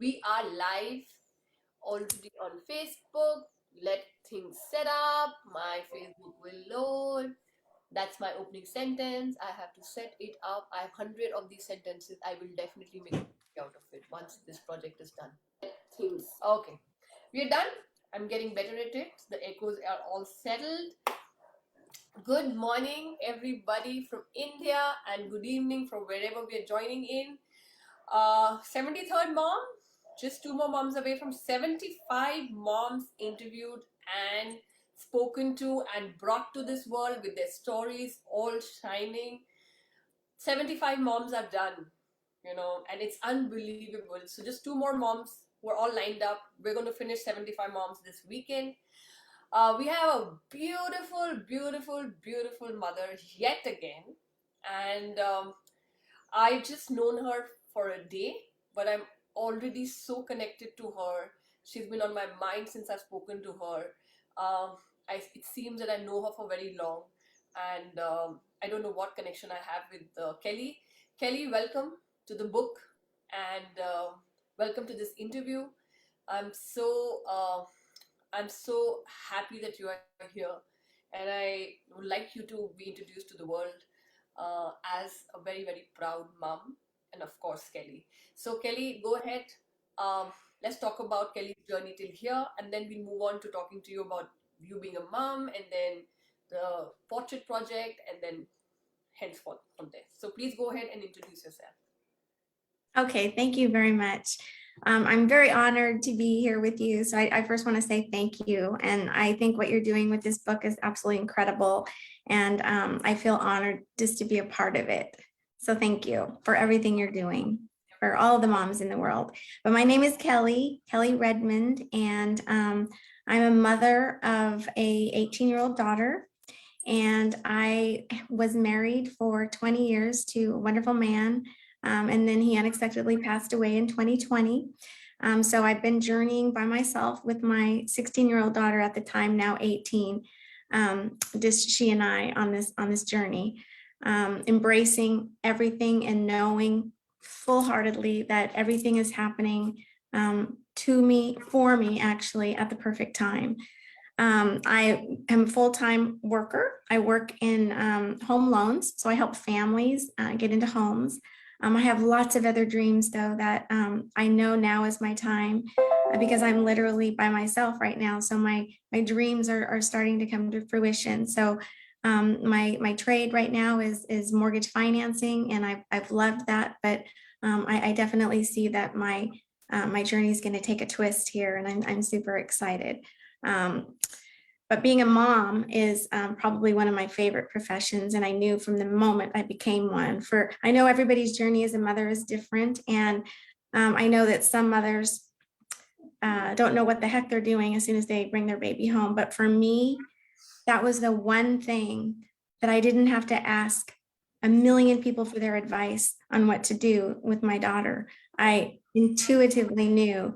We are live already on Facebook. Let things set up. My Facebook will load. That's my opening sentence. I have to set it up. I have 100 of these sentences. I will definitely make a movie out of it once this project is done. Things. Okay. We're done. I'm getting better at it. The echoes are all settled. Good morning, everybody from India, and good evening from wherever we are joining in. 73rd mom, just two more moms away from 75 moms interviewed and spoken to and brought to this world with their stories all shining. 75 moms are done, and it's unbelievable. So, just two more moms. We're all lined up. We're going to finish 75 moms this weekend. We have a beautiful, beautiful, beautiful mother yet again. And I just known her for a day, but I'm already so connected to her. She's been on my mind since I've spoken to her. It seems that I know her for very long, and I don't know what connection I have with Kelly. Kelly, welcome to the book, and welcome to this interview. I'm so I'm so happy that you are here, and I would like you to be introduced to the world as a very, very proud mom, and of course, Kelly. So, Kelly, go ahead. Um, let's talk about Kelly's journey till here, and then we'll move on to talking to you about you being a mom, and then the portrait project, and then henceforth from there. So, please go ahead and introduce yourself. Okay, thank you very much. I'm very honored to be here with you. So I first want to say thank you. And I think what you're doing with this book is absolutely incredible. And I feel honored just to be a part of it. So thank you for everything you're doing for all the moms in the world. But my name is Kelly Redmond, and I'm a mother of a 18-year-old daughter. And I was married for 20 years to a wonderful man, and then he unexpectedly passed away in 2020. So I've been journeying by myself with my 16-year-old daughter at the time, now 18. Just she and I on this journey, embracing everything and knowing full-heartedly that everything is happening to me, for me, actually, at the perfect time. I am a full-time worker. I work in home loans, so I help families get into homes. I have lots of other dreams, though, that I know now is my time because I'm literally by myself right now. So my dreams are starting to come to fruition. So my trade right now is mortgage financing, and I've loved that, but I definitely see that my journey is going to take a twist here, and I'm super excited. But being a mom is probably one of my favorite professions. And I knew from the moment I became one. I know everybody's journey as a mother is different. And I know that some mothers don't know what the heck they're doing as soon as they bring their baby home. But for me, that was the one thing that I didn't have to ask a million people for their advice on what to do with my daughter. I intuitively knew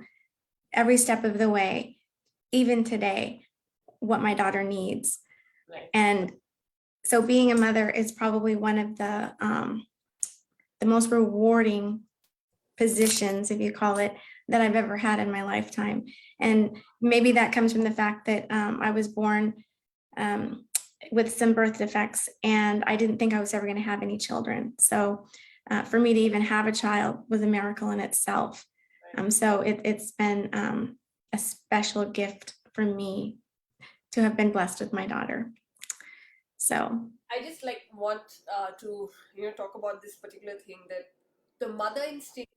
every step of the way, even today, what my daughter needs. Right. And so being a mother is probably one of the most rewarding positions, if you call it, that I've ever had in my lifetime. And maybe that comes from the fact that I was born with some birth defects, and I didn't think I was ever going to have any children. So for me to even have a child was a miracle in itself. So it's been a special gift for me to have been blessed with my daughter. So I just want to talk about this particular thing, that the mother instinct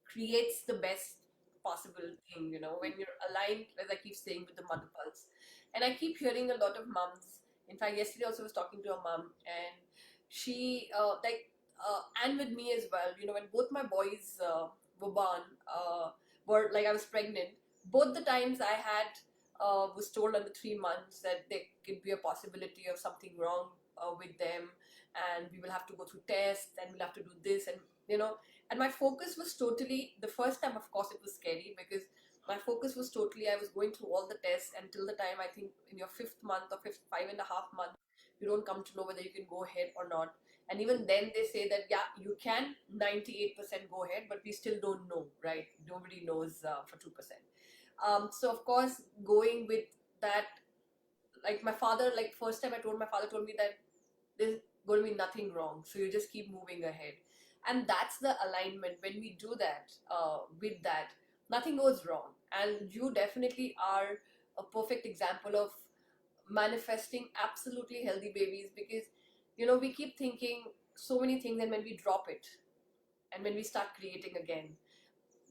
creates the best possible thing, when you're aligned, as I keep saying, with the mother pulse. And I keep hearing a lot of moms. In fact, yesterday also I was talking to a mom, and she, and with me as well, when both my boys were born, were like I was pregnant, both the times I had, was told under 3 months that there could be a possibility of something wrong with them, and we will have to go through tests, and we'll have to do this, and and my focus was totally, the first time of course it was scary, because my focus was totally, I was going through all the tests until the time, I think in your 5th month or 5.5 month, you don't come to know whether you can go ahead or not. And even then they say that yeah, you can 98% go ahead, but we still don't know, right? Nobody knows for 2%. So of course, going with that, like my father, like first time I told, my father told me that there's going to be nothing wrong, so you just keep moving ahead. And that's the alignment. When we do that, with that, nothing goes wrong. And you definitely are a perfect example of manifesting absolutely healthy babies, because we keep thinking so many things, and when we drop it and when we start creating again,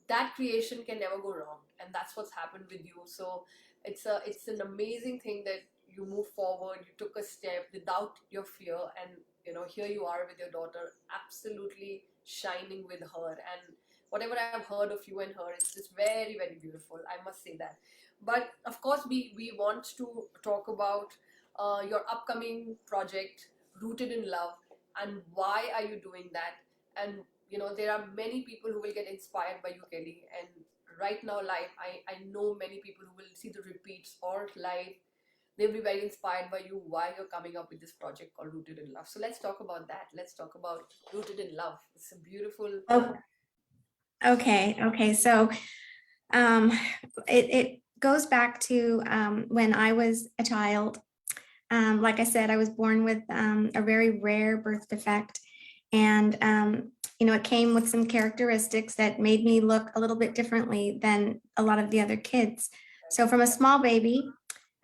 that creation can never go wrong. And that's what's happened with you. So it's an amazing thing that you move forward, you took a step without your fear, and here you are with your daughter, absolutely shining with her. And whatever I've heard of you and her, it's just very, very beautiful, I must say that. But of course, we want to talk about your upcoming project, Rooted in Love, and why are you doing that. And there are many people who will get inspired by you, Kelly. And right now, live, I know many people who will see the repeats or live, they'll be very inspired by you, why you're coming up with this project called Rooted in Love. So let's talk about that. Let's talk about Rooted in Love. It's a beautiful. Oh, okay. So um, it goes back to when I was a child. Like I said, I was born with a very rare birth defect. And, it came with some characteristics that made me look a little bit differently than a lot of the other kids. So from a small baby,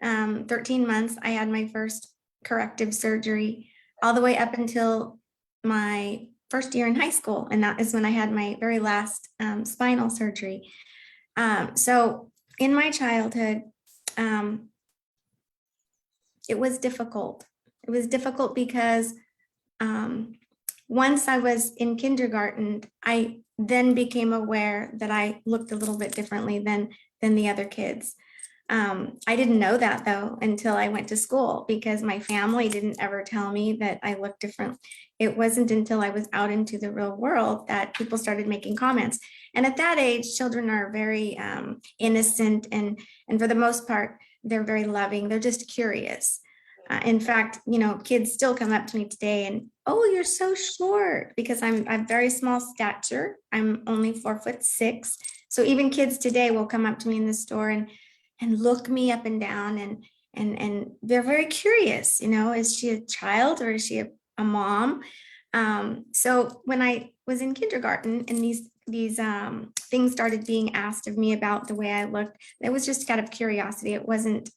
13 months, I had my first corrective surgery all the way up until my first year in high school. And that is when I had my very last spinal surgery. So in my childhood, um, it was difficult. It was difficult because once I was in kindergarten, I then became aware that I looked a little bit differently than the other kids. I didn't know that though until I went to school, because my family didn't ever tell me that I looked different. It wasn't until I was out into the real world that people started making comments. And at that age, children are very innocent, and for the most part, they're very loving. They're just curious. In fact, kids still come up to me today and, oh, you're so short, because I'm very small stature. I'm only 4'6". So even kids today will come up to me in the store and look me up and down, and they're very curious. Is she a child or is she a mom? So when I was in kindergarten and these things started being asked of me about the way I looked, it was just out of curiosity. It wasn't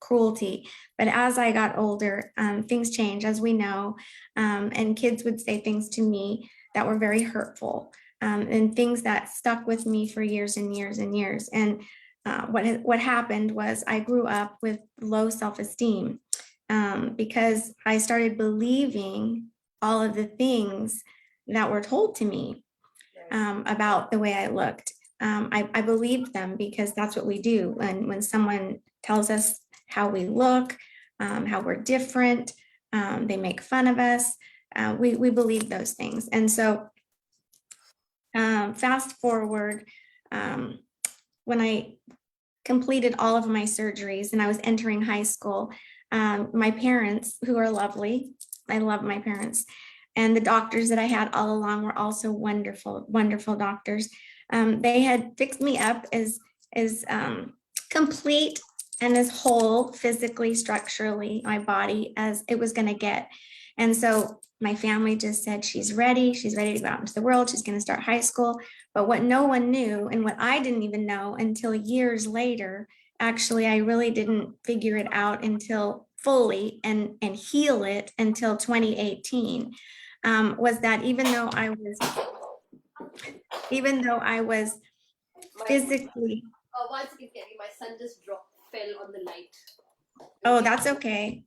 cruelty. But as I got older, things changed, as we know, and kids would say things to me that were very hurtful, and things that stuck with me for years and years and years. And what happened was I grew up with low self-esteem, because I started believing all of the things that were told to me about the way I looked. I believed them because that's what we do. And when someone tells us how we look, how we're different, they make fun of us, we believe those things. And so fast forward, when I completed all of my surgeries and I was entering high school, my parents, who are lovely, I love my parents, and the doctors that I had all along were also wonderful, wonderful doctors. They had fixed me up as complete and as whole physically, structurally, my body, as it was going to get. And so my family just said, she's ready to go out into the world, she's going to start high school. But what no one knew, and what I didn't even know until years later, actually, I really didn't figure it out until fully and heal it until 2018, was that even though I was My physically, Once again, Kelly, my son just fell on the light. oh, Okay. that's okay.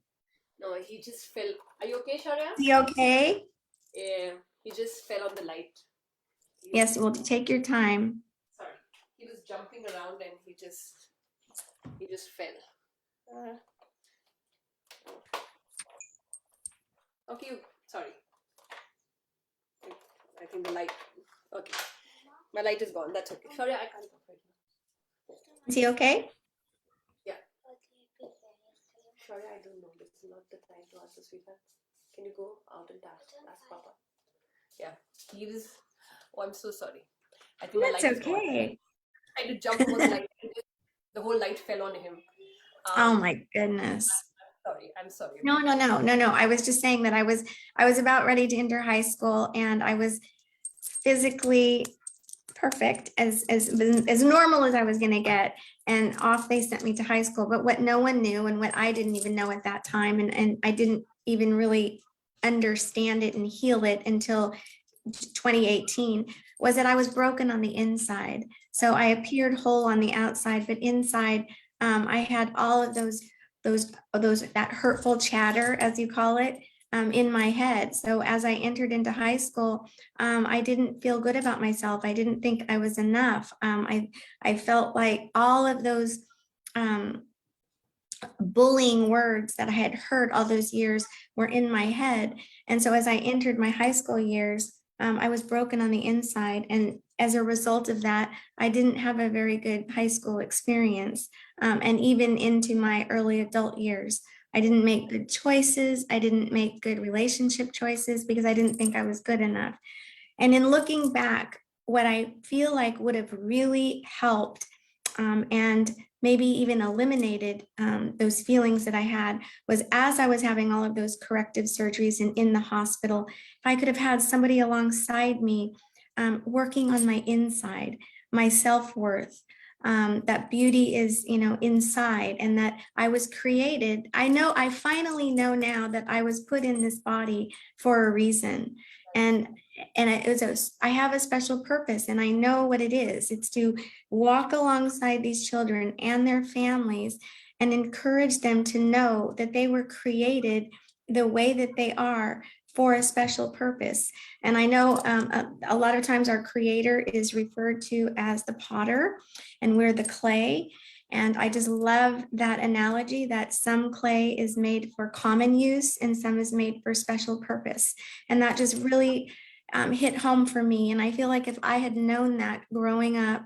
No, he just fell. Are you okay, Sharia? Is he okay? Yeah, he just fell on the light. Yes, well, take your time. Sorry, he was jumping around and he just fell. Uh, okay, sorry. I think the light. Okay, my light is gone. That's okay. Sorry, I can't talk right now. Is he okay? Yeah. Sorry, I don't know. This is not the time to answer, sweetheart. Can you go out and ask Papa? Yeah, he is. Oh, I'm so sorry. I think the That's light is gone. okay. I tried to jump over the light. The whole light fell on him. Oh Um, my goodness. sorry. I'm sorry No, about no, that. no, no, no. I was just saying that I was about ready to enter high school, and I was physically perfect, as normal as I was going to get, and off they sent me to high school. But what no one knew, and what I didn't even know at that time, and I didn't even really understand it and heal it until 2018, was that I was broken on the inside. So I appeared whole on the outside, but inside, I had all of those that hurtful chatter, as you call it, in my head. So as I entered into high school, I didn't feel good about myself. I didn't think I was enough. I felt like all of those um, bullying words that I had heard all those years were in my head. And so as I entered my high school years, I was broken on the inside. And as a result of that, I didn't have a very good high school experience. And even into my early adult years, I didn't make good choices. I didn't make good relationship choices because I didn't think I was good enough. And in looking back, what I feel like would have really helped and maybe even eliminated those feelings that I had was, as I was having all of those corrective surgeries and in the hospital, if I could have had somebody alongside me working on my inside, my self-worth, that beauty is, inside, and that I was created. I finally know now that I was put in this body for a reason. And I have a special purpose, and I know what it is. It's to walk alongside these children and their families and encourage them to know that they were created the way that they are for a special purpose. And I know a lot of times our creator is referred to as the potter, and we're the clay. And I just love that analogy that some clay is made for common use and some is made for special purpose. And that just really hit home for me. And I feel like if I had known that growing up,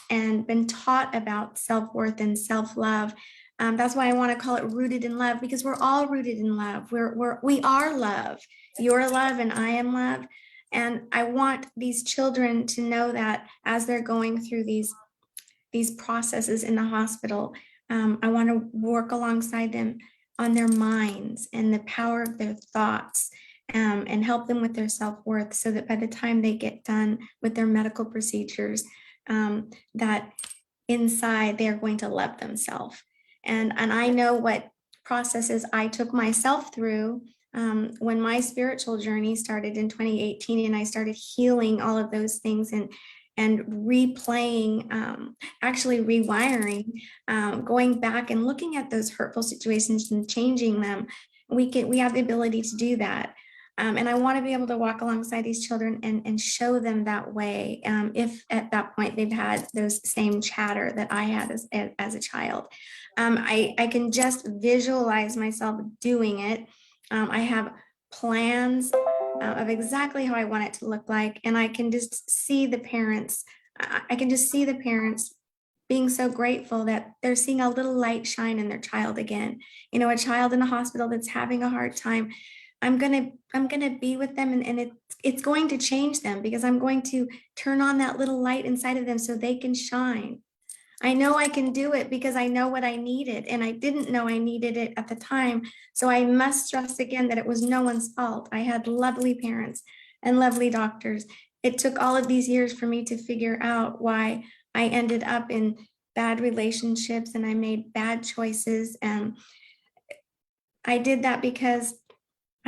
and been taught about self-worth and self-love, that's why I want to call it rooted in love, because we're all rooted in love. We are love. You're love and I am love. And I want these children to know that as they're going through these processes in the hospital, I want to work alongside them on their minds and the power of their thoughts, and help them with their self-worth, so that by the time they get done with their medical procedures, that inside they're going to love themselves. And I know what processes I took myself through when my spiritual journey started in 2018, and I started healing all of those things and replaying, actually rewiring, going back and looking at those hurtful situations and changing them. We have the ability to do that. And I want to be able to walk alongside these children and show them that way, if at that point they've had those same chatter that I had as a child. I can just visualize myself doing it. I have plans of exactly how I want it to look like. And I can just see the parents. I can just see the parents being so grateful that they're seeing a little light shine in their child again. A child in a hospital that's having a hard time. I'm gonna be with them, and it's going to change them, because I'm going to turn on that little light inside of them so they can shine. I know I can do it because I know what I needed, and I didn't know I needed it at the time. So I must stress again that it was no one's fault. I had lovely parents and lovely doctors. It took all of these years for me to figure out why I ended up in bad relationships and I made bad choices. And I did that because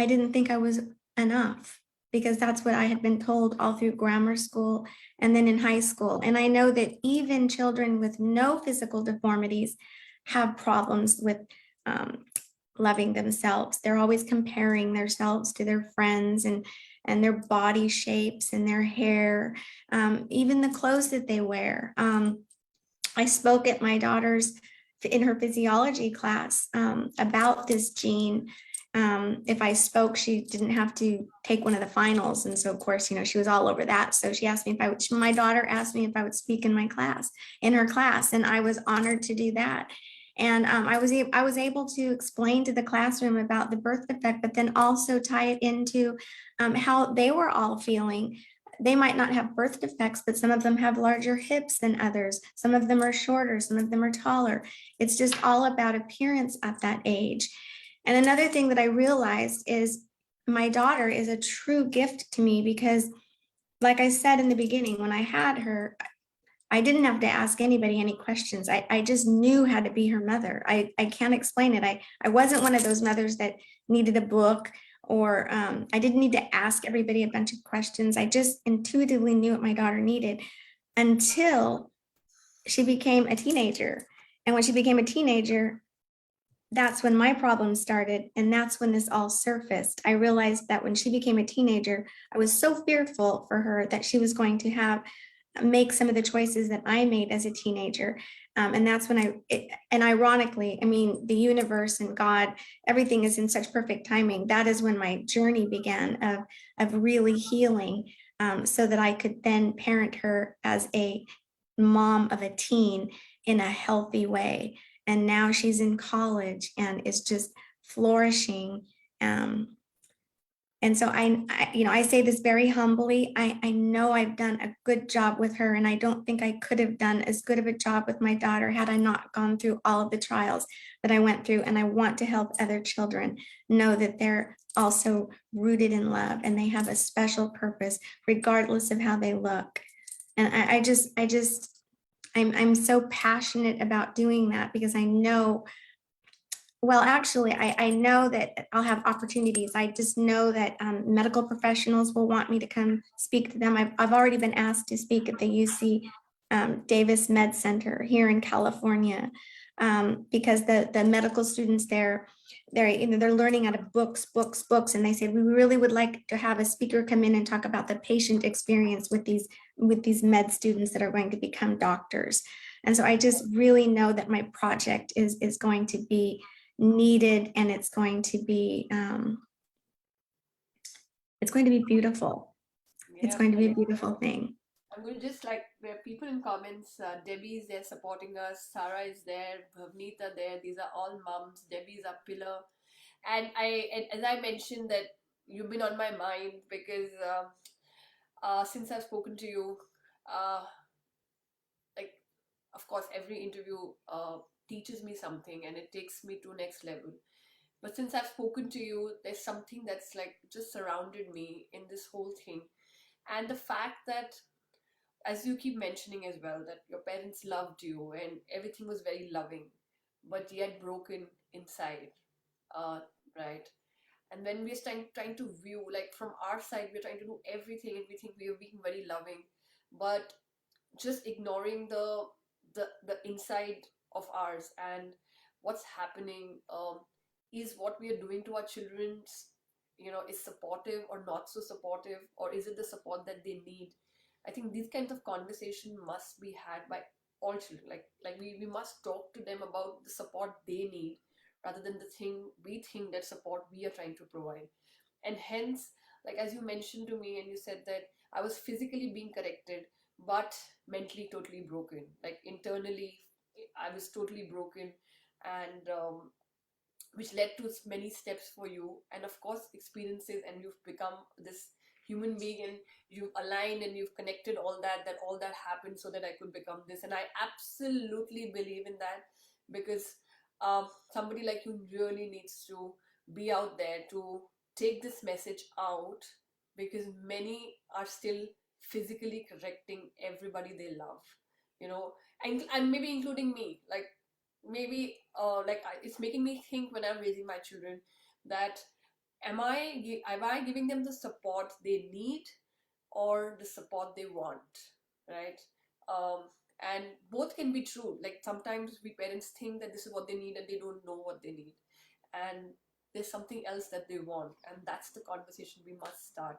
I didn't think I was enough, because that's what I had been told all through grammar school and then in high school. And I know that even children with no physical deformities have problems with loving themselves. They're always comparing themselves to their friends and their body shapes and their hair, even the clothes that they wear. I spoke at my daughter's in her physiology class about this gene. If I spoke, she didn't have to take one of the finals. And so, of course, she was all over that. So she asked me if I would, my daughter asked me if I would speak in her class, and I was honored to do that. And I was able to explain to the classroom about the birth defect, but then also tie it into how they were all feeling. They might not have birth defects, but some of them have larger hips than others. Some of them are shorter, some of them are taller. It's just all about appearance at that age. And another thing that I realized is my daughter is a true gift to me because, like I said in the beginning, when I had her, I didn't have to ask anybody any questions. I just knew how to be her mother. I can't explain it. I wasn't one of those mothers that needed a book, or I didn't need to ask everybody a bunch of questions. I just intuitively knew what my daughter needed until she became a teenager. And when she became a teenager, that's when my problems started. And that's when this all surfaced. I realized that when she became a teenager, I was so fearful for her that she was going to have make some of the choices that I made as a teenager. And that's when and ironically, I mean, the universe and God, everything is in such perfect timing. That is when my journey began of really healing, so that I could then parent her as a mom of a teen in a healthy way. And now she's in college and is just flourishing. Um, and so I say this very humbly. I know I've done a good job with her, and I don't think I could have done as good of a job with my daughter had I not gone through all of the trials that I went through. And I want to help other children know that they're also rooted in love and they have a special purpose, regardless of how they look. And I'm so passionate about doing that because I know, well, actually, I know that I'll have opportunities. I just know that medical professionals will want me to come speak to them. I've already been asked to speak at the UC Davis Med Center here in California, because the medical students there, they're learning out of books, and they said we really would like to have a speaker come in and talk about the patient experience with these med students that are going to become doctors. And so I just really know that my project is going to be needed, and it's going to be beautiful. It's Yeah, going to be a beautiful thing. I'm going to just like, there are people in comments. Debbie is there supporting us. Sarah is there. Bhavneet there. These are all mums. Debbie is our pillar. And as I mentioned, that you've been on my mind because since I've spoken to you, uh, like, of course, every interview teaches me something and it takes me to next level. But since I've spoken to you, there's something that's like just surrounded me in this whole thing. And the fact that, as you keep mentioning as well, that your parents loved you and everything was very loving, but yet broken inside, uh, right? And when we're trying to view, like from our side, we're trying to do everything and we think we are being very loving, but just ignoring the inside of ours and what's happening, is what we are doing to our children's, is supportive or not so supportive, or is it the support that they need? I think these kinds of conversation must be had by all children. Like we must talk to them about the support they need rather than the thing we think that support we are trying to provide. And hence, like as you mentioned to me and you said that I was physically being corrected but mentally totally broken, like internally I was totally broken. And which led to many steps for you, and of course experiences, and you've become this human being, and you've aligned and you've connected that all that happened so that I could become this. And I absolutely believe in that, because somebody like you really needs to be out there to take this message out, because many are still physically correcting everybody they love, you know and maybe including me. Like maybe it's making me think when I'm raising my children, that am I giving them the support they need or the support they want, right? And both can be true. Like sometimes we parents think that this is what they need and they don't know what they need, and there's something else that they want, and that's the conversation we must start.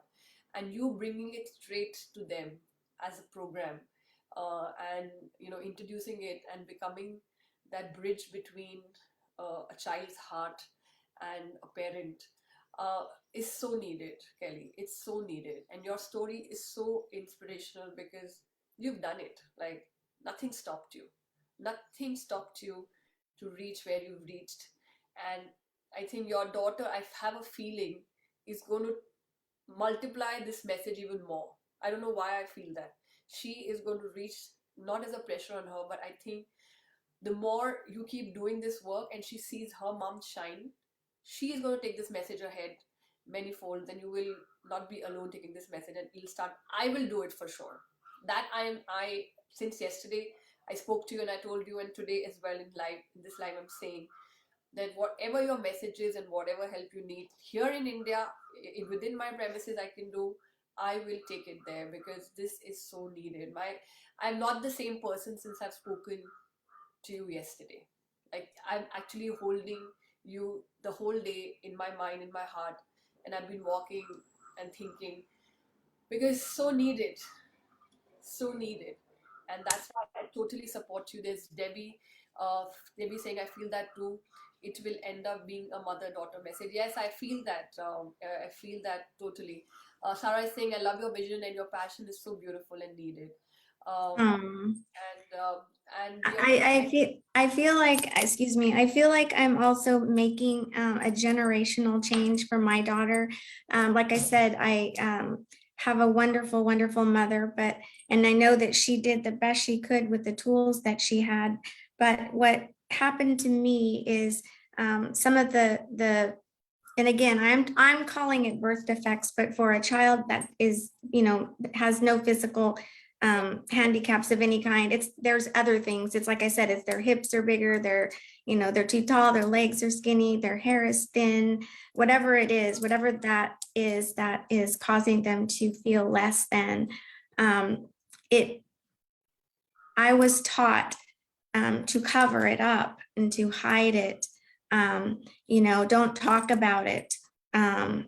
And you bringing it straight to them as a program, and introducing it and becoming that bridge between a child's heart and a parent, is so needed, Kelly. It's so needed. And your story is so inspirational because you've done it. Like nothing stopped you. Nothing stopped you to reach where you've reached. And I think your daughter, I have a feeling, is going to multiply this message even more. I don't know why I feel that. She is going to reach, not as a pressure on her, but I think the more you keep doing this work and she sees her mom shine, she is going to take this message ahead many folds, and you will not be alone taking this message, and you'll start. I will do it for sure. That I since yesterday I spoke to you and I told you, and today as well in this live I'm saying that whatever your message is and whatever help you need here in India, within my premises, I can do. I will take it there because this is so needed. I'm not the same person since I've spoken to you yesterday. Like I'm actually holding you the whole day in my mind, in my heart, and I've been walking and thinking because so needed, so needed, and that's why I totally support you. There's Debbie saying I feel that too. It will end up being a mother-daughter message. Yes, I feel that. I feel that totally. Sarah is saying I love your vision and your passion is so beautiful and needed. Um, Um, and um, and the other I feel like, excuse me, I feel like I'm also making a generational change for my daughter. Like I said, I have a wonderful, wonderful mother, and I know that she did the best she could with the tools that she had. But what happened to me is some of and again, I'm calling it birth defects, but for a child that is, has no physical handicaps of any kind, there's other things. It's like I said, it's their hips are bigger, they're too tall, their legs are skinny, their hair is thin, whatever it is, whatever that is causing them to feel less than. It I was taught to cover it up and to hide it. Don't talk about it. Um,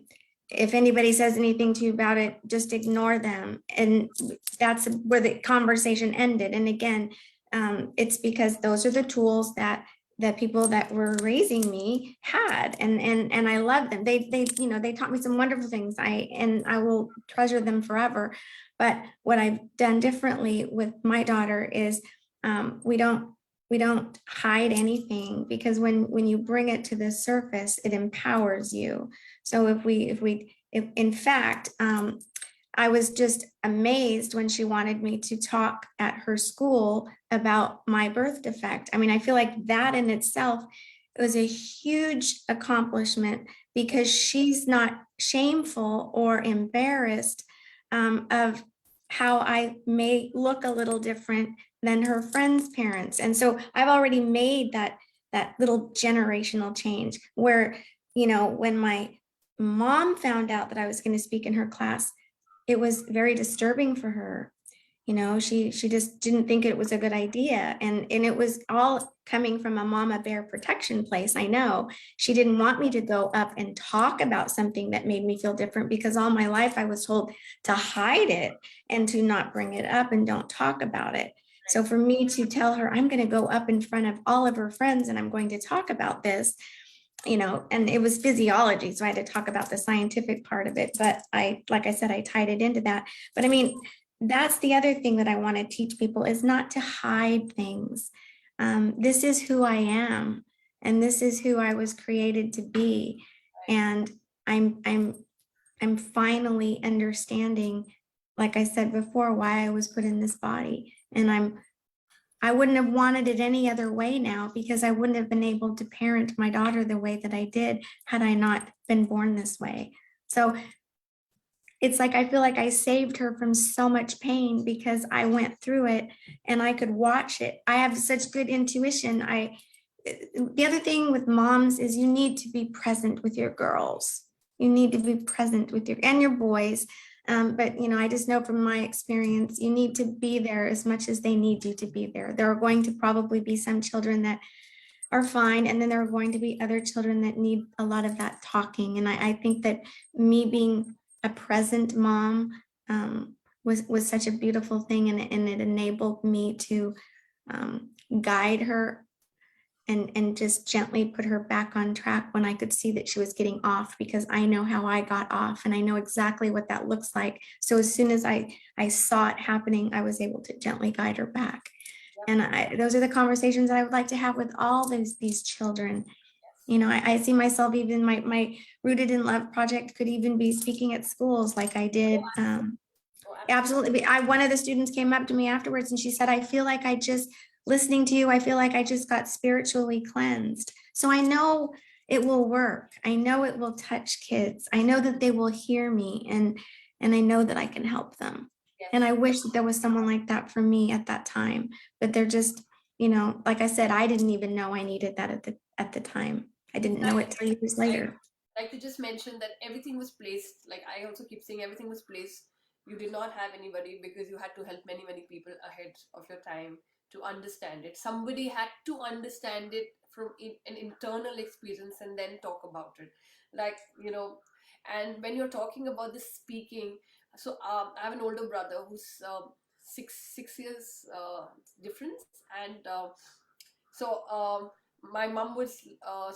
if anybody says anything to you about it, just ignore them. And that's where the conversation ended. And again, it's because those are the tools that the people that were raising me had, and I love them. They taught me some wonderful things. I will treasure them forever. But what I've done differently with my daughter is we don't hide anything, because when you bring it to the surface, it empowers you. So if in fact, I was just amazed when she wanted me to talk at her school about my birth defect. I mean, I feel like that in itself was a huge accomplishment, because she's not shameful or embarrassed of how I may look a little different than her friends' parents. And so I've already made that little generational change where, when my mom found out that I was going to speak in her class, it was very disturbing for her. She just didn't think it was a good idea. And it was all coming from a mama bear protection place. I know she didn't want me to go up and talk about something that made me feel different, because all my life I was told to hide it and to not bring it up and don't talk about it. So for me to tell her I'm going to go up in front of all of her friends and I'm going to talk about this, and it was physiology, so I had to talk about the scientific part of it. But like I said, I tied it into that. But I mean, that's the other thing that I want to teach people, is not to hide things. This is who I am, and this is who I was created to be. And I'm finally understanding, like I said before, why I was put in this body. And I wouldn't have wanted it any other way now, because I wouldn't have been able to parent my daughter the way that I did had I not been born this way. So it's like I feel like I saved her from so much pain because I went through it and I could watch it. I have such good intuition. The other thing with moms is you need to be present with your girls. You need to be present with your boys. But I just know from my experience, you need to be there as much as they need you to be there. There are going to probably be some children that are fine, and then there are going to be other children that need a lot of that talking. And I think that me being a present mom was such a beautiful thing, and it enabled me to guide her and just gently put her back on track when I could see that she was getting off, because I know how I got off and I know exactly what that looks like. So as soon as I saw it happening, I was able to gently guide her back. And those are the conversations that I would like to have with all these children. Yes. I see myself, even my Rooted in Love project could even be speaking at schools like I Oh, did. absolutely. Oh, absolutely. Absolutely. One of the students came up to me afterwards and she said, I feel like I just, listening to you, I feel like I just got spiritually cleansed. So I know it will work. I know it will touch kids. I know that they will hear me, and I know that I can help them. And Yes. I wish that there was someone like that for me at that time, but they're just, like I said, I didn't even know I needed that at the time. I didn't know it Exactly. till years I later. like to just mention that everything was placed, like I also keep saying, everything was placed. You did not have anybody because you had to help many, many people ahead of your time to understand it. Somebody had to understand it from an internal experience and then talk about it. Like, and when you're talking about this speaking, so I have an older brother who's 6 years difference, and my mom was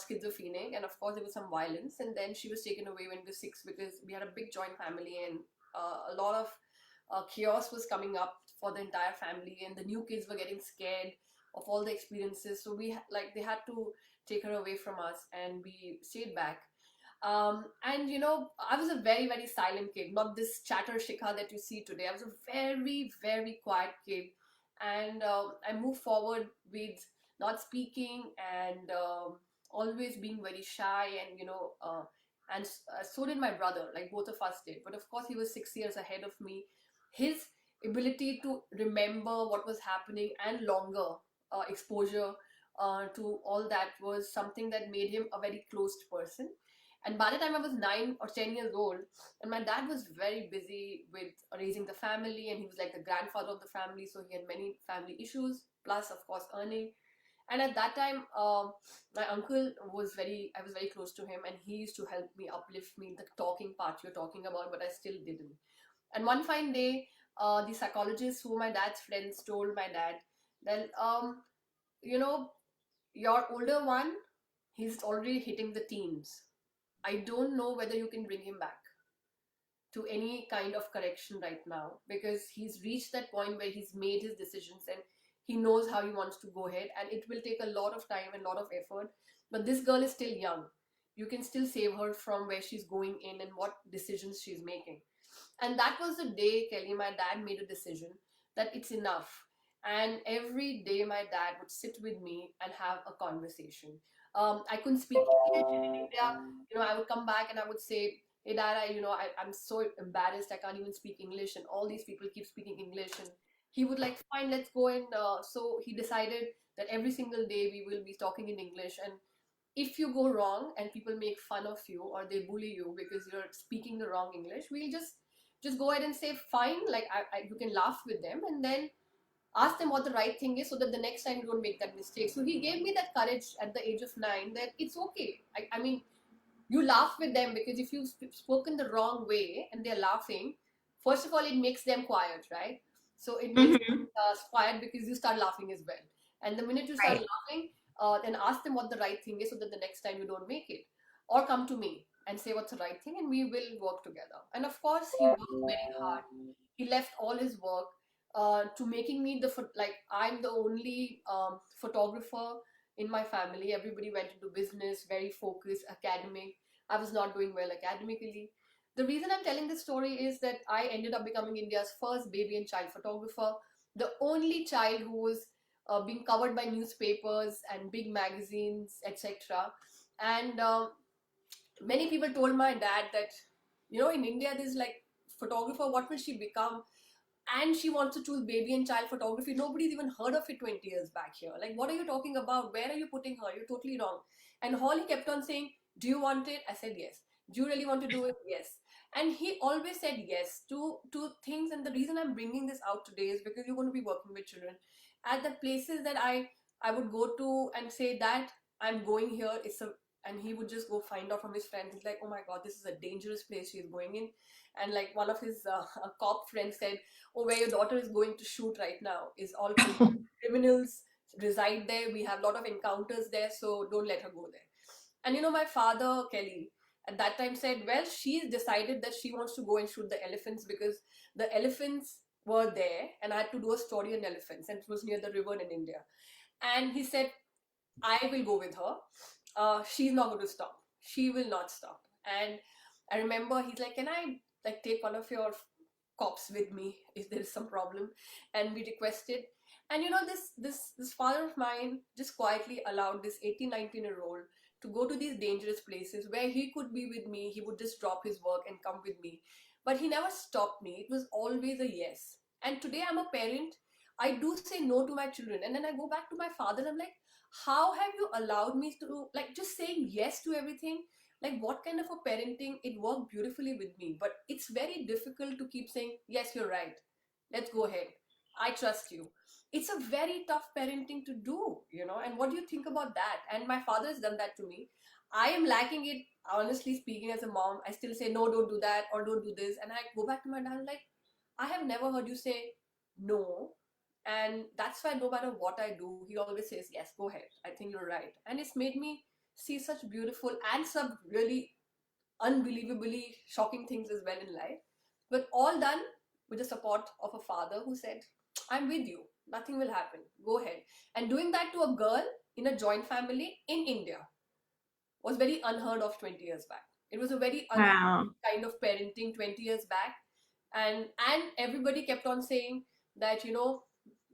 schizophrenic, and of course there was some violence, and then she was taken away when we were 6 because we had a big joint family, and a lot of chaos was coming up for the entire family, and the new kids were getting scared of all the experiences. So like they had to take her away from us, and we stayed back. And I was a very, very silent kid, not this chatter shikha that you see today. I was a very, very quiet kid. And I moved forward with not speaking and always being very shy. And, so did my brother, like both of us did. But of course, he was 6 years ahead of me. His ability to remember what was happening and longer exposure to all that was something that made him a very closed person. And by the time I was 9 or 10 years old, and my dad was very busy with raising the family, and he was like the grandfather of the family, so he had many family issues, plus, of course, earning. And at that time, my uncle I was very close to him, and he used to help me, uplift me, the talking part you're talking about, but I still didn't. And one fine day, the psychologist who my dad's friends told my dad that, you know, your older one, he's already hitting the teens. I don't know whether you can bring him back to any kind of correction right now, because he's reached that point where he's made his decisions and he knows how he wants to go ahead, and it will take a lot of time and a lot of effort. But this girl is still young. You can still save her from where she's going in and what decisions she's making. And that was the day, Kelly, my dad made a decision that it's enough. And every day, my dad would sit with me and have a conversation. I couldn't speak English in India. I would come back and I would say, "Hey, Dad, I'm so embarrassed. I can't even speak English, and all these people keep speaking English." And he would like, "Fine, let's go." And so he decided that every single day we will be talking in English, and if you go wrong and people make fun of you or they bully you because you're speaking the wrong English, we'll just go ahead and say fine. Like you can laugh with them and then ask them what the right thing is so that the next time you don't make that mistake. So he gave me that courage at the age of 9 that it's okay. I mean, you laugh with them because if you've spoken the wrong way and they're laughing, first of all, it makes them quiet, right? So it makes Mhm. quiet because you start laughing as well. And the minute you start Right. laughing, then ask them what the right thing is so that the next time you don't make it. Or come to me and say what's the right thing and we will work together. And of course, he worked very hard. He left all his work to making me like I'm the only photographer in my family. Everybody went into business, very focused, academic. I was not doing well academically. The reason I'm telling this story is that I ended up becoming India's first baby and child photographer, the only child who was being covered by newspapers and big magazines, etc. And many people told my dad that, in India, there's like photographer, what will she become? And she wants to choose baby and child photography. Nobody's even heard of it 20 years back here. Like, what are you talking about? Where are you putting her? You're totally wrong. And Holly kept on saying, "Do you want it?" I said, "Yes." "Do you really want to do it?" "Yes." And he always said yes to things. And the reason I'm bringing this out today is because you're going to be working with children at the places that I would go to and say that I'm going here. And he would just go find out from his friends. He's like, "Oh my God, this is a dangerous place she's going in." And like one of his cop friends said, "Oh, where your daughter is going to shoot right now is all criminals reside there. We have a lot of encounters there, so don't let her go there." And my father, Kelly, at that time said, "Well, she's decided that she wants to go and shoot the elephants because the elephants were there, and I had to do a story on elephants, and it was near the river in India. And he said, I will go with her. She's not going to stop. She will not stop. And I remember he's like, can I like take one of your cops with me if there is some problem? And we requested. And you know, this father of mine just quietly allowed this 18, 19-year-old to go to these dangerous places where he could be with me. He would just drop his work and come with me. But he never stopped me. It was always a yes. And today I'm a parent. I do say no to my children. And then I go back to my father and I'm like, how have you allowed me to like just saying yes to everything? Like what kind of a parenting? It worked beautifully with me, but it's very difficult to keep saying yes, you're right, let's go ahead, I trust you. It's a very tough parenting to do, you know. And what do you think about that? And my father has done that to me. I am lacking it, honestly speaking. As a mom, I still say no, don't do that, or don't do this, and I go back to my dad like, I have never heard you say no. And that's why no matter what I do, he always says, yes, go ahead. I think you're right. And it's made me see such beautiful and some really unbelievably shocking things as well in life. But all done with the support of a father who said, I'm with you. Nothing will happen. Go ahead. And doing that to a girl in a joint family in India was very unheard of 20 years back. It was a very unheard Wow. kind of parenting 20 years back. And everybody kept on saying that, you know,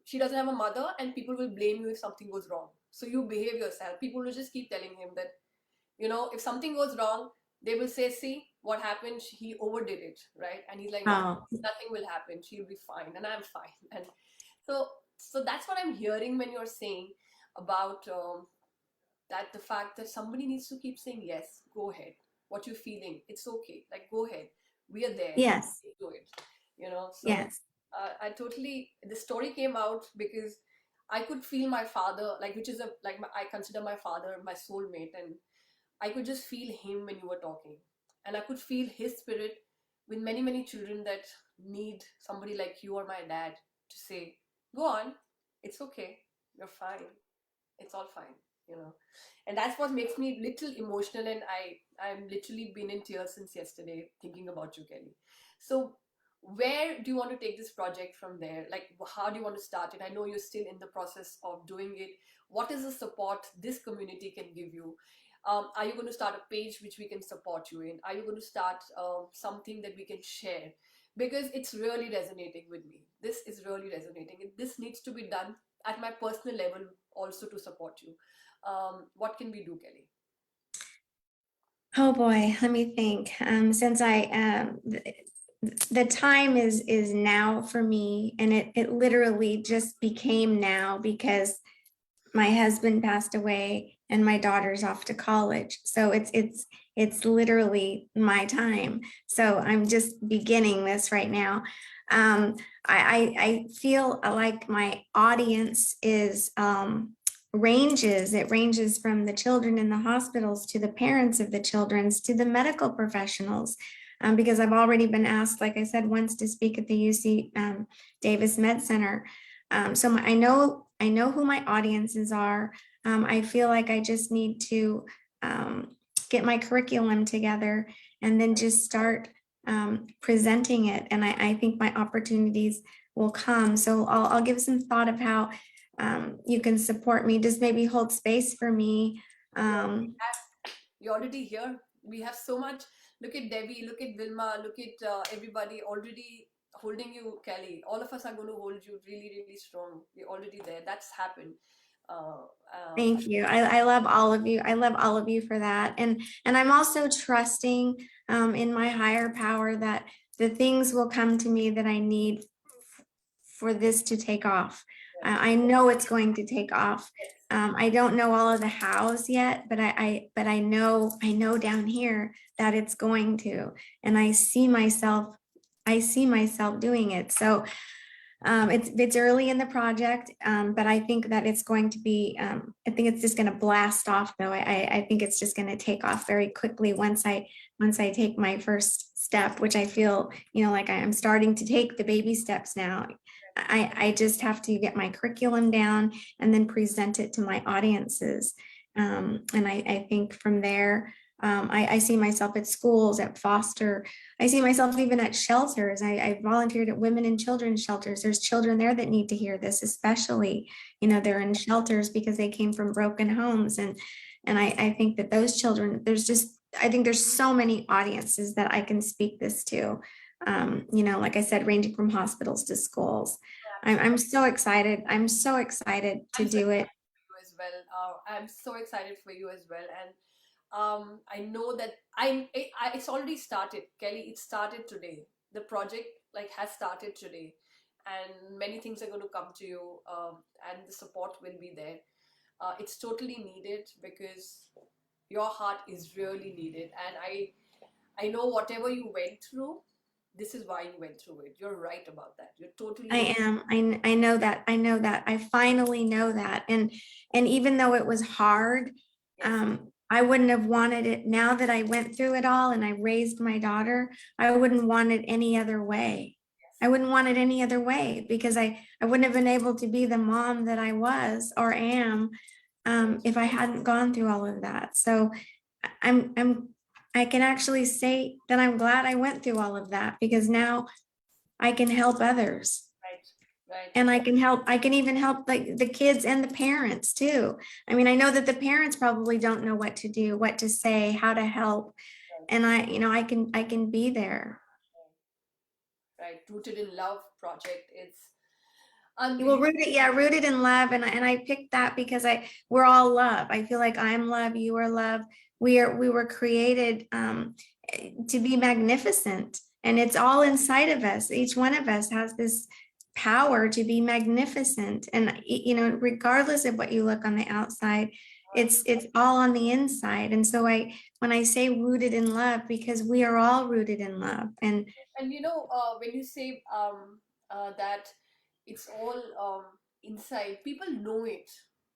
she doesn't have a mother and people will blame you if something goes wrong. So you behave yourself. People will just keep telling him that, you know, if something goes wrong, they will say, see what happened, he overdid it, right? And he's like, Oh, nothing will happen, she'll be fine and I'm fine. And so that's what I'm hearing when you're saying about that the fact that somebody needs to keep saying yes, go ahead, what you're feeling, it's okay, like go ahead, we are there, yes, do it, you know. So yes, I totally, the story came out because I could feel my father, like, which is a like my, I consider my father my soulmate, and I could just feel him when you were talking, and I could feel his spirit with many many children that need somebody like you or my dad to say, go on, it's okay, you're fine, it's all fine, you know. And that's what makes me little emotional, and I'm literally been in tears since yesterday thinking about you, Kelly. So where do you want to take this project from there? Like, how do you want to start it? I know you're still in the process of doing it. What is the support this community can give you? Are you going to start a page which we can support you in? Are you going to start something that we can share? Because it's really resonating with me. This is really resonating. This needs to be done at my personal level also to support you. What can we do, Kelly? oh boy, let me think. Since the time is now for me, and it literally just became now because my husband passed away and my daughter's off to college. So it's literally my time. So I'm just beginning this right now. I feel like my audience is ranges. It ranges from the children in the hospitals to the parents of the children's to the medical professionals. Because I've already been asked, like I said, once to speak at the UC Davis Med Center. I know who my audiences are. I feel like I just need to get my curriculum together and then just start presenting it. And I think my opportunities will come. So I'll give some thought of how you can support me. Just maybe hold space for me. Yeah, Um, you're already here. We have so much. Look at Debbie, look at Vilma, look at everybody already holding you, Kelly. All of us are going to hold you really, really strong. We're already there. That's happened. Uh, uh, Thank you. I love all of you. I love all of you for that. And I'm also trusting in my higher power that the things will come to me that I need for this to take off. I know it's going to take off. I don't know all of the hows yet, but I know down here that it's going to, and I see myself doing it. So it's early in the project, but I think that it's going to be. I think it's just going to blast off, though. I think it's just going to take off very quickly once I take my first step, which I feel, you know, like I'm starting to take the baby steps now. I just have to get my curriculum down and then present it to my audiences, and I think from there. I see myself at schools, at foster. I see myself even at shelters. I volunteered at women and children's shelters. There's children there that need to hear this, especially, they're in shelters because they came from broken homes. And I think that those children, I think there's so many audiences that I can speak this to. Like I said, ranging from hospitals to schools. I'm Absolutely. so excited. I'm so excited to I'm so do it. excited for you as well. I'm so excited for you as well. And I know that it's already started, Kelly. It started today. The project like has started today, and many things are going to come to you, and the support will be there. It's totally needed because your heart is really needed, and I know whatever you went through, this is why you went through it. You're right about that. You're totally right. I am. I know that. I know that. I finally know that. And even though it was hard, Yes, I wouldn't have wanted it now that I went through it all and I raised my daughter. I wouldn't want it any other way. I yes, wouldn't want it any other way because I wouldn't have been able to be the mom that I was or am right, if I hadn't gone through all of that. So I'm I can actually say that I'm glad I went through all of that because now I can help others right, right. and I can even help like the kids and the parents too. I mean, I know that the parents probably don't know what to do, what to say, how to help. Right. And I can be there. Right. Rooted in Love project. It's Well, unbelievable. rooted, yeah, rooted in love. And I picked that because we're all love. I feel like I'm love, you are love. We were created to be magnificent. And it's all inside of us. Each one of us has this power to be magnificent. And regardless of what you look on the outside, it's all on the inside. And so when I say rooted in love, because we are all rooted in love. And And when you say that it's all inside, people know it.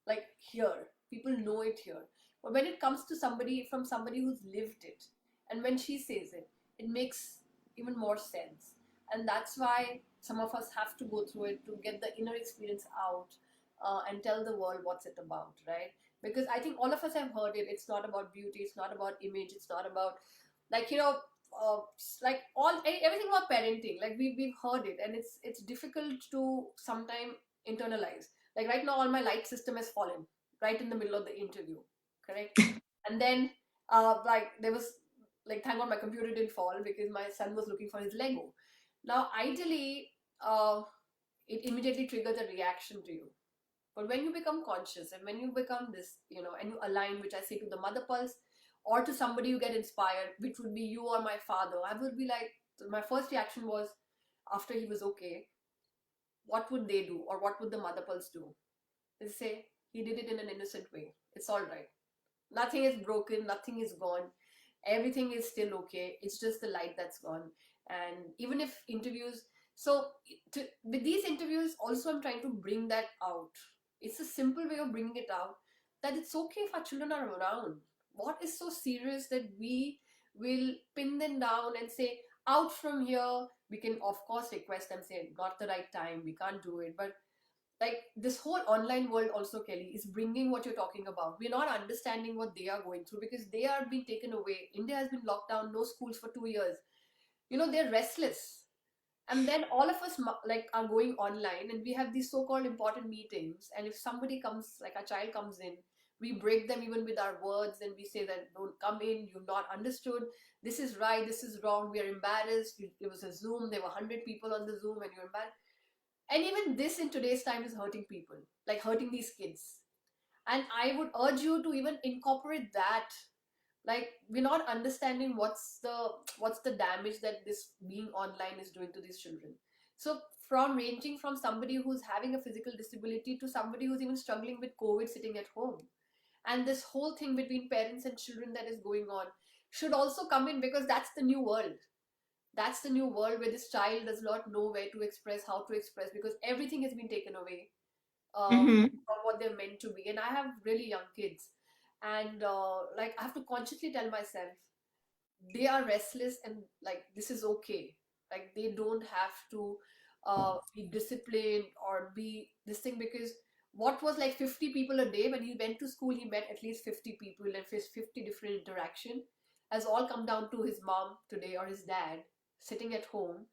Like here, people know it here. But when it comes to somebody who's lived it, and when she says it, it makes even more sense. And that's why some of us have to go through it to get the inner experience out, and tell the world what's it about, right? Because I think all of us have heard it. It's not about beauty. It's not about image. It's not about like like everything about parenting. Like we've heard it, and it's difficult to sometime internalize. Like right now, all my light system has fallen right in the middle of the interview, correct? And then like there was like thank God my computer didn't fall because my son was looking for his Lego. Now ideally, it immediately triggers a reaction to you. But when you become conscious and when you become this, and you align, which I say to the mother pulse or to somebody you get inspired, which would be you or my father, I would be like, my first reaction was after he was okay, what would they do or what would the mother pulse do? They say, he did it in an innocent way. It's all right. Nothing is broken, nothing is gone. Everything is still okay. It's just the light that's gone. And even if interviews, so with these interviews, also I'm trying to bring that out. It's a simple way of bringing it out that it's okay if our children are around. What is so serious that we will pin them down and say, out from here? We can, of course, request them, say, not the right time, we can't do it. But like this whole online world also, Kelly, is bringing what you're talking about. We're not understanding what they are going through because they are being taken away. India has been locked down, no schools for 2 years. They're restless. And then all of us like are going online, and we have these so-called important meetings, and if somebody comes, like a child comes in, we break them even with our words, and we say that don't come in, you've not understood, this is right, this is wrong, we are embarrassed. It was a Zoom, there were 100 people on the Zoom, and you're embarrassed. And even this in today's time is hurting people, like hurting these kids. And I would urge you to even incorporate that. Like we're not understanding what's the damage that this being online is doing to these children. So from ranging from somebody who's having a physical disability to somebody who's even struggling with COVID sitting at home. And this whole thing between parents and children that is going on should also come in, because that's the new world. That's the new world where this child does not know where to express, how to express, because everything has been taken away Mhm. from what they're meant to be. And I have really young kids, and like I have to consciously tell myself they are restless, and like this is okay. Like they don't have to be disciplined or be this thing, because what was like 50 people a day. When he went to school, he met at least 50 people and 50 different interaction, has all come down to his mom today or his dad sitting at home.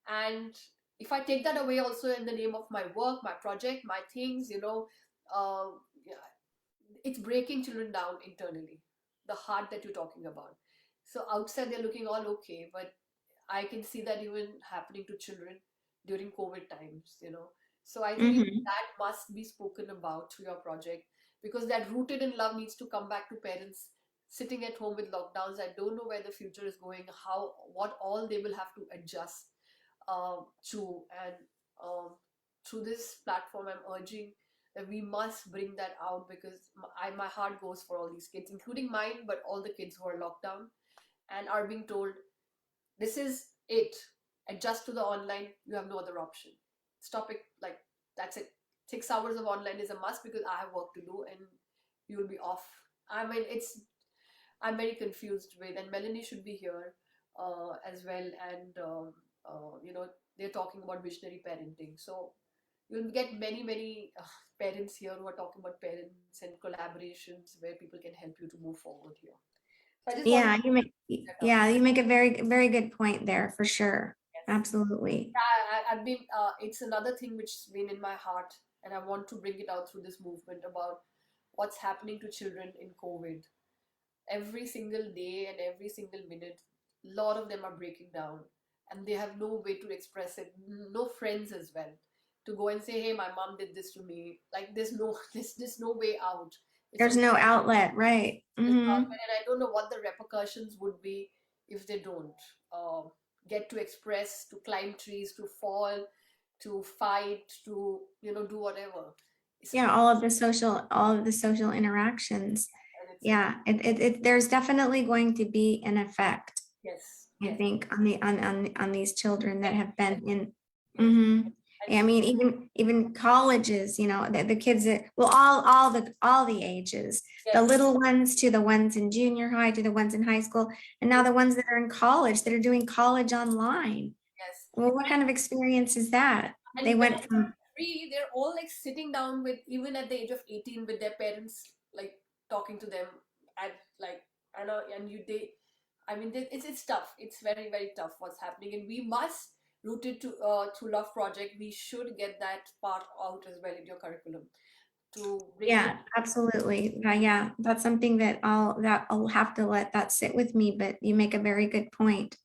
And if I take that away also in the name of my work, my project, my things, yeah, it's breaking children down internally, the heart that you're talking about. So outside they're looking all okay, but I can see that even happening to children during COVID times. So I think Hmm. that must be spoken about through your project, because that rooted in love needs to come back to parents sitting at home with lockdowns. I don't know where the future is going, how, what all they will have to adjust to. And um, through this platform, I'm urging that we must bring that out, because my heart goes for all these kids, including mine, but all the kids who are locked down and are being told this is it. Adjust to the online. You have no other option. Stop it. Like, that's it. 6 hours of online is a must because I have work to do and you will be off. I mean, I'm very confused with, and Melanie should be here as well. And they're talking about visionary parenting. So you'll get many, many parents here who are talking about parents and collaborations where people can help you to move forward here. So I just want to Yeah, bring that up. yeah, you make a very, very good point there for sure. Yes. Absolutely. I've been, it's another thing which's been in my heart, and I want to bring it out through this movement about what's happening to children in COVID. Every single day and every single minute, a lot of them are breaking down, and they have no way to express it, no friends as well, to go and say, hey, my mom did this to me. Like, there's no, there's no way out. It's There's only no outlet, right? this Hmm. outlet, and I don't know what the repercussions would be if they don't uh, get to express, to climb trees, to fall, to fight, to do whatever. It's Yeah, really, all of the social interactions. and it's Yeah, there's definitely going to be an effect, yes, I yes, think, on these children that have yes, been in. yes, Hmm. and I mean, even colleges, the kids that, well, all the ages, the yes, little ones to the ones in junior high to the ones in high school, and now yes, the ones that are in college that are doing college online. yes. Well, what kind of experience is that? They And when went I say from, free, they're all like sitting down with, even at the age of 18, with their parents, like talking to them at, like, I know, and I mean, it's tough. It's very, very tough what's happening, and we must root it to Love Project. We should get that part out as well in your curriculum to bring it. yeah, absolutely. Yeah, that's something that I'll have to let that sit with me, but you make a very good point.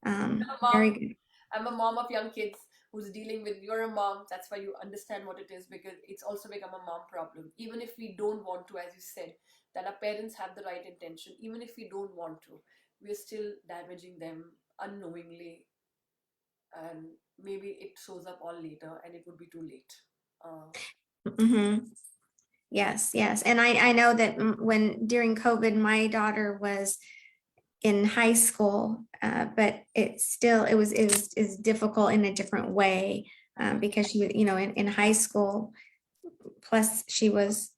I'm a mom. Very good. I'm a mom of young kids who's dealing with. You're a mom. That's why you understand what it is, because it's also become a mom problem. Even if we don't want to, as you said, that our parents have the right intention. Even if we don't want to, we're still damaging them unknowingly, and maybe it shows up all later, and it would be too late. Hmm. Yes, yes. And I know that when during COVID, my daughter was in high school, but it was difficult in a different way, because she was, in high school, plus she was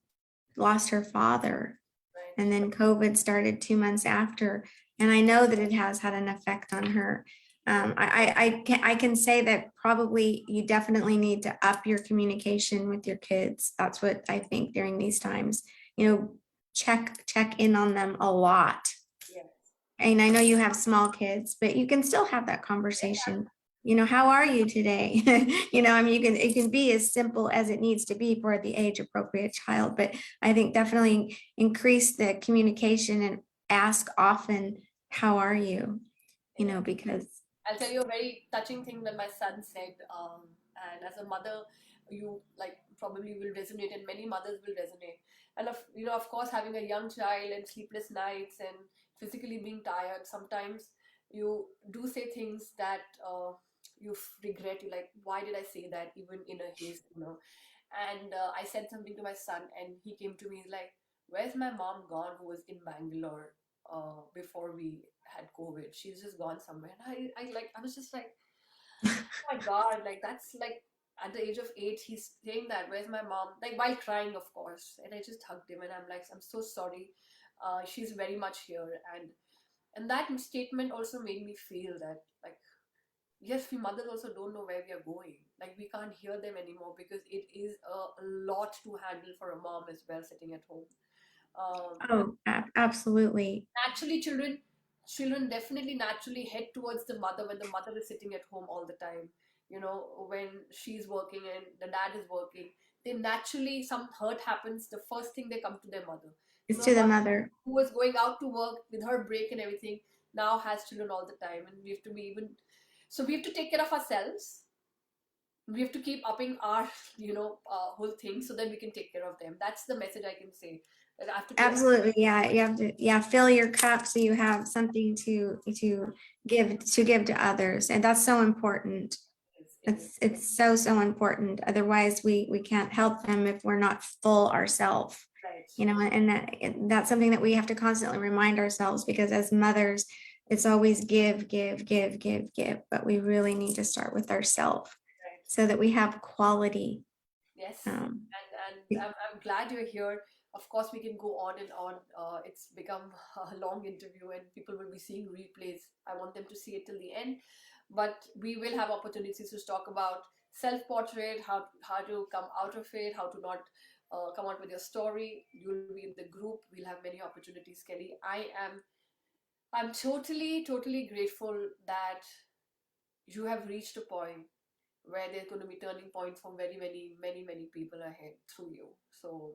lost her father. Right. And then COVID started 2 months after. And I know that it has had an effect on her. I can say that probably you definitely need to up your communication with your kids. That's what I think during these times. You know, check in on them a lot. Yes. And I know you have small kids, but you can still have that Yes. conversation. How are you today? I mean, it can be as simple as it needs to be for the age appropriate child, but I think definitely increase the communication and ask often, how are you? Yeah. Because I'll tell you a very touching thing that my son said. And as a mother, you like probably will resonate, and many mothers will resonate. And of course, having a young child and sleepless nights and physically being tired, sometimes you do say things that you regret. You like, why did I say that? Even in a haste. And I said something to my son, and he came to me. He's like, "Where's my mom gone? Who was in Bangalore before we had COVID? She's just gone somewhere." And I was just like, "Oh my God!" Like, that's like at the age of 8, he's saying that. Where's my mom? Like, while crying, of course. And I just hugged him, and I'm like, "I'm so sorry. She's very much here." And that statement also made me feel that, like, yes, we mothers also don't know where we are going. Like we can't hear them anymore because it is a lot to handle for a mom as well sitting at home. And Oh, absolutely. naturally, children definitely naturally head towards the mother when the mother is sitting at home all the time. You know, when she's working and the dad is working, they naturally, some hurt happens. The first thing they come to their mother. So It's the to the mother mother. who was going out to work with her break and everything now has children all the time, and we have to be even. So we have to take care of ourselves. We have to keep upping our whole thing so that we can take care of them. That's the message I can say, that I have to take. Absolutely. Yeah. You have to, yeah, fill your cup so you have something to give to others. And that's so important. It is It's so important. Otherwise we can't help them if we're not full ourselves. right. You know, and that's something that we have to constantly remind ourselves, because as mothers, it's always give, give, give, give, give. But we really need to start with ourselves Right. so that we have quality. Yes, Um, and I'm glad you're here. Of course, we can go on and on. It's become a long interview, and people will be seeing replays. I want them to see it till the end, but we will have opportunities to talk about self-portrait, how to come out of it, how to not come out with your story. You'll be in the group. We'll have many opportunities, Kelly. I'm totally grateful that you have reached a point where there's going to be turning points for many people ahead through you. So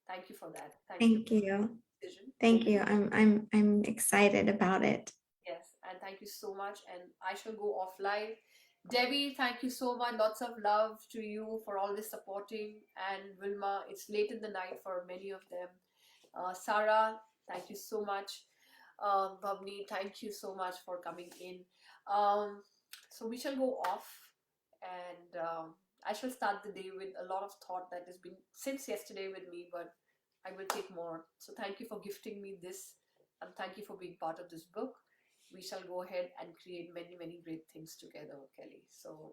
thank you for that. Thank you thank for you. the decision. Thank you. I'm excited about it. Yes, and thank you so much. And I shall go off live. Debbie, thank you so much. Lots of love to you for all this supporting. And Wilma, it's late in the night for many of them. Sarah, thank you so much. Bhavni, thank you so much for coming in. Um, so we shall go off, and I shall start the day with a lot of thought that has been since yesterday with me, but I will take more. So thank you for gifting me this, and thank you for being part of this book. We shall go ahead and create many great things together, Kelly. So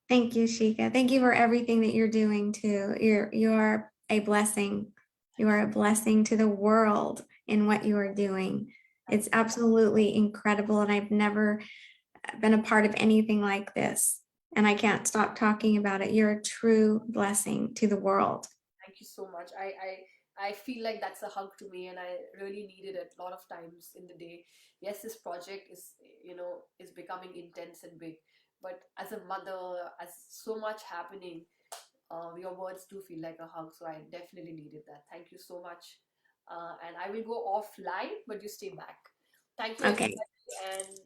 Thank you, Shika. Thank you for everything that you're doing too. You're a blessing. You are a blessing to the world in what you are doing. thank It's you. absolutely incredible. And I've never been a part of anything like this. And I can't stop talking about it. You're a true blessing to the world. Thank you so much. I feel like that's a hug to me, and I really needed it a lot of times in the day. Yes, this project is, is becoming intense and big, but as a mother, as so much happening, your words do feel like a hug. So I definitely needed that. Thank you so much. And I will go offline, but you stay back. Thank you, Okay. everybody, and